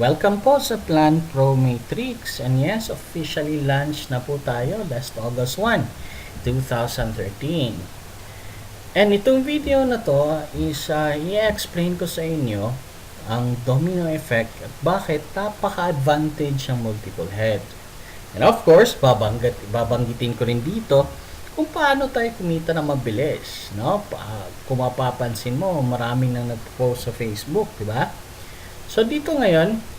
Welcome po sa Plan Pro Matrix. And yes, officially launched na po tayo last August 1, 2013. And itong video na to is i-explain ko sa inyo ang domino effect at bakit napaka-advantage ang multiple head. And of course, babanggitin ko rin dito kung paano tayo kumita na mabilis. No? Kung mapapansin mo, maraming nang nag-post sa Facebook, di ba? So dito ngayon,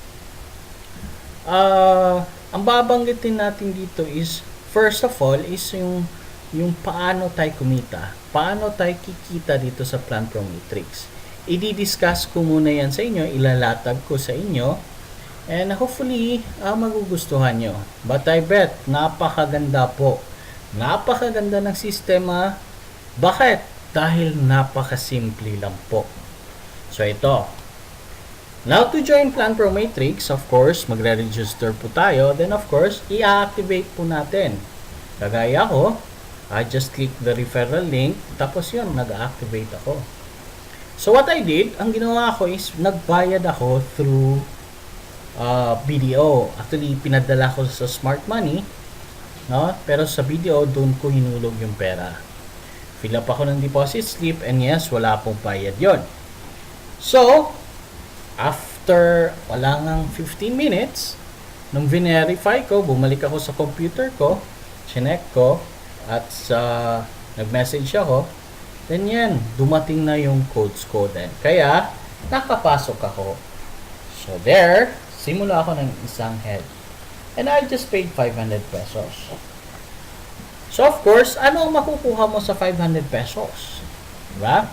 ang babanggitin natin dito is, first of all, is yung paano tayo kumita. Paano tayo kikita dito sa Plan Pro Matrix. I-discuss ko muna yan sa inyo, ilalatag ko sa inyo, and hopefully, magugustuhan nyo. But I bet, napakaganda po. Napakaganda ng sistema. Bakit? Dahil napakasimple lang po. So ito. Now to join Plan Pro Matrix, of course, magre-register po tayo. Then of course, i-activate po natin. Kagaya ko, I just click the referral link. Tapos yun, nag-activate ako. So what I did, ang ginawa ko is, nagbayad ako through BDO. Actually, pinadala ko sa Smart Money. No? Pero sa BDO, doon ko hinulog yung pera. Fill up ako ng deposit slip and yes, wala pong bayad yon. So, after wala ngang 15 minutes, nung verify ko, bumalik ako sa computer ko, chinek ko, at nag-message ako, then yan, dumating na yung codes ko din. Kaya, nakapasok ako. So there, simula ako ng isang head. And I just paid 500 pesos. So of course, ano ang makukuha mo sa 500 pesos? Diba?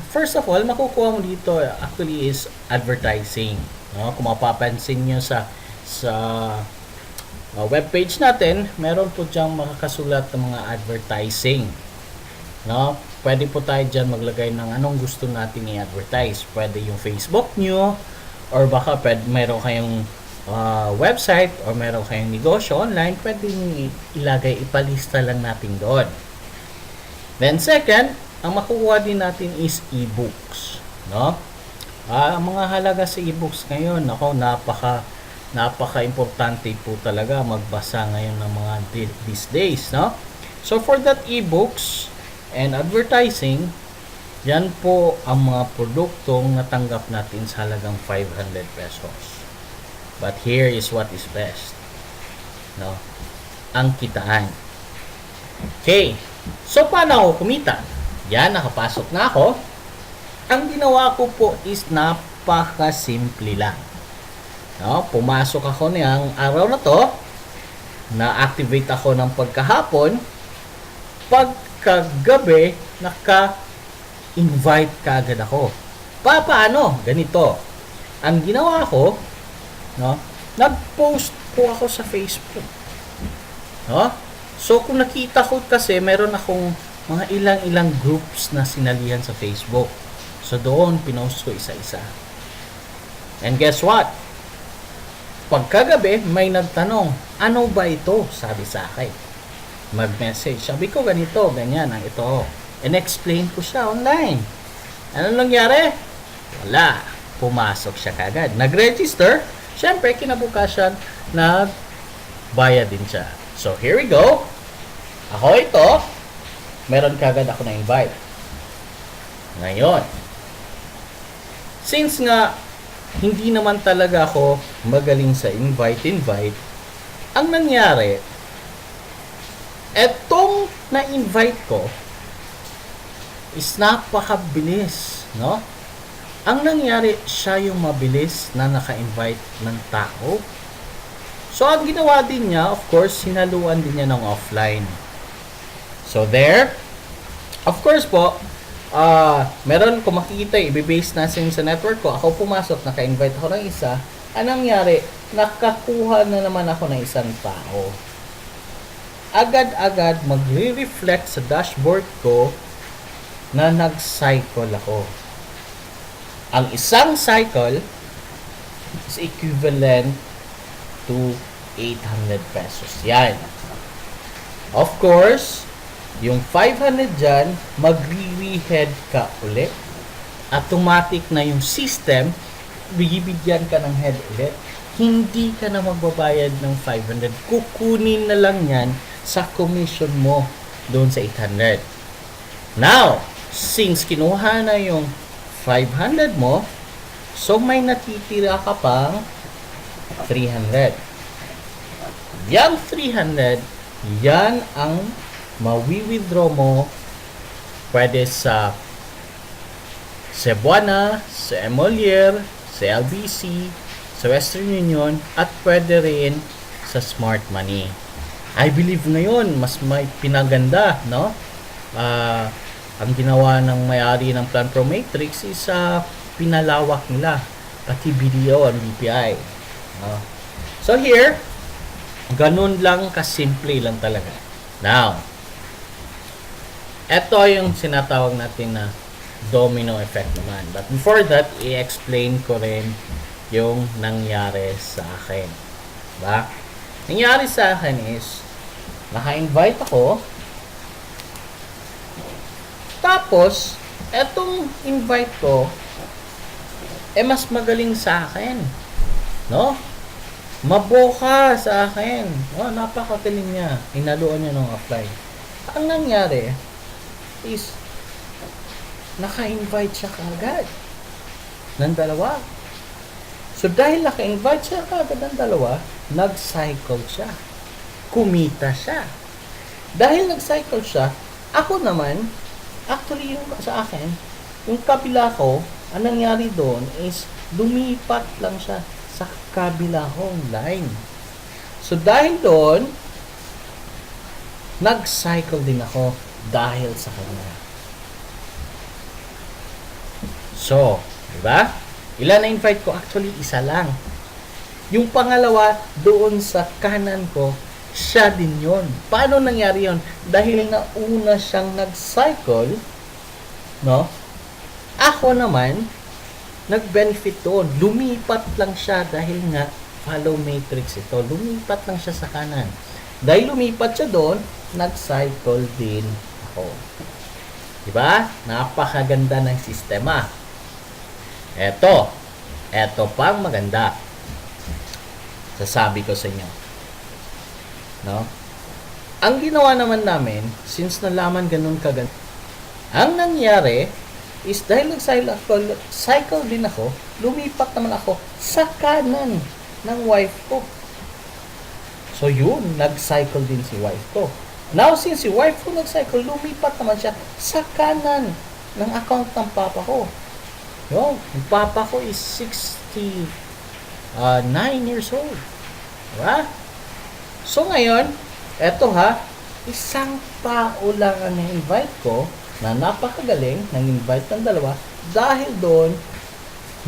First of all, makukuha mo dito actually is advertising. No? Kung mapapansin nyo sa webpage natin, meron po diyang makakasulat ng mga advertising. No? Pwede po tayo dyan maglagay ng anong gusto natin i-advertise. Pwede yung Facebook nyo, or baka meron kayong website, or meron kayong negosyo online, pwede nyo ilagay, ipalista lang natin doon. Then second, ang makukuha din natin is e-books, no? Ang mga halaga sa e-books ngayon, ako, napaka-importante po talaga magbasa ngayon ng mga these days, no? So for that e-books and advertising, yan po ang mga produktong natanggap natin sa halagang 500 pesos. But here is what is best, no? Ang kitaan. Okay, so paano ako kumita? Yan, nakapasok na ako. Ang ginawa ko po is napaka-simple lang. No? Pumasok ako niyang araw na to. Na-activate ako ng pagkahapon. Pagkagabi, naka-invite kaagad ako. Paano? Ganito. Ang ginawa ko, no? Nag-post po ako sa Facebook. No? So, kung nakita ko kasi, meron akong mga ilang groups na sinalihan sa Facebook. So, doon, pinost ko isa-isa. And guess what? Pagkagabi, may nagtanong, ano ba ito? Sabi sa akin. Mag-message. Sabi ko, ganito, ganyan, ang ito. And explain ko siya online. Ano nangyari? Wala. Pumasok siya kagad. Nag-register. Siyempre, kinabukasan, nagbayad din siya. So, here we go. Ako ito. Meron kagad ako na invite. Ngayon, since nga hindi naman talaga ako magaling sa invite, ang nangyari, etong na-invite ko is napakabilis, no? Ang nangyari, siya yung mabilis na naka-invite ng tao. So, ang ginawa din niya, of course, sinaluan din niya ng offline. So there, of course po, meron, kung makikita, i-base natin sa network ko, ako pumasok, naka-invite ako ng isa, anong nangyari? Nakakuha na naman ako ng isang tao. Agad-agad magre-reflect sa dashboard ko na nag-cycle ako. Ang isang cycle is equivalent to 800 pesos. Yan. Of course, yung 500 dyan, mag-re-head ka ulit. Automatic na yung system bibigyan ka ng head ulit. Hindi ka na magbabayad ng 500. Kukunin na lang yan sa commission mo doon sa 800. Now, since kinuha na yung 500 mo, so may natitira ka pang 300. Yang 300, yan ang mawi-withdraw mo pwede sa Cebuana, sa Emolier, sa LBC, sa Western Union, at pwede rin sa Smart Money. I believe ngayon, mas may pinaganda, no? Ang ginawa ng may-ari ng Plan Pro Matrix is pinalawak nila, pati BDO and BPI. No? So here, ganun lang kasimple lang talaga. Now, ito yung sinatawag natin na domino effect naman. But before that, i-explain ko rin yung nangyari sa akin. Diba? Nangyari sa akin is, naka-invite ako, tapos, etong invite ko, mas magaling sa akin. No? Maboka sa akin. Oh, napakagaling niya. Inaluan niya nung apply. Ang nangyari is, naka-invite siya kaagad ng dalawa. So, dahil naka-invite siya kaagad ng dalawa, nag-cycle siya. Kumita siya. Dahil nag-cycle siya, ako naman, actually yung sa akin, yung kabila ko, ang nangyari doon is, lumipat lang siya sa kabila kong line. So, dahil doon, nag-cycle din ako dahil sa kanya. So, diba? Ilan na invite ko? Actually, isa lang. Yung pangalawa, doon sa kanan ko, siya din yon. Paano nangyari yon? Dahil nauna siyang nag-cycle, no? Ako naman, nag-benefit doon. Lumipat lang siya dahil nga, follow matrix ito. Lumipat lang siya sa kanan. Dahil lumipat siya doon, nag-cycle din ako. Diba? Napakaganda ng sistema. Eto pang maganda. Sasabi ko sa inyo. No? Ang ginawa naman namin, since nalaman ganun kaganda, ang nangyari is dahil nag-cycle din ako, lumipat naman ako sa kanan ng wife ko. So yun, nag-cycle din si wife ko. Now, since si wife ko nag-cycle, lumipat naman siya sa kanan ng account ng papa ko. Yung papa ko is 69 years old. Diba? So ngayon, eto isang tao lang ang na-invite ko na napakagaling, nang-invite ng dalawa, dahil doon,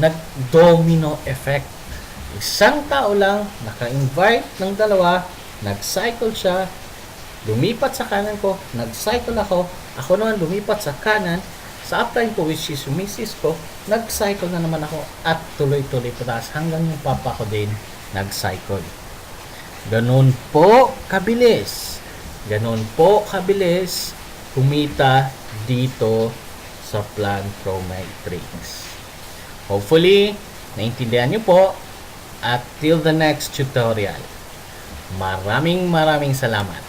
nag-domino effect. Isang tao lang, naka-invite ng dalawa, nag-cycle siya, lumipat sa kanan ko, nag-cycle ako naman lumipat sa kanan, sa upline ko, which is misis ko, nag-cycle na naman ako at tuloy-tuloy pataas hanggang yung papa ko din nag-cycle. Ganun po kabilis. Ganun po kabilis kumita dito sa Plan Pro Matrix. Hopefully, naintindihan nyo po at till the next tutorial. Maraming salamat.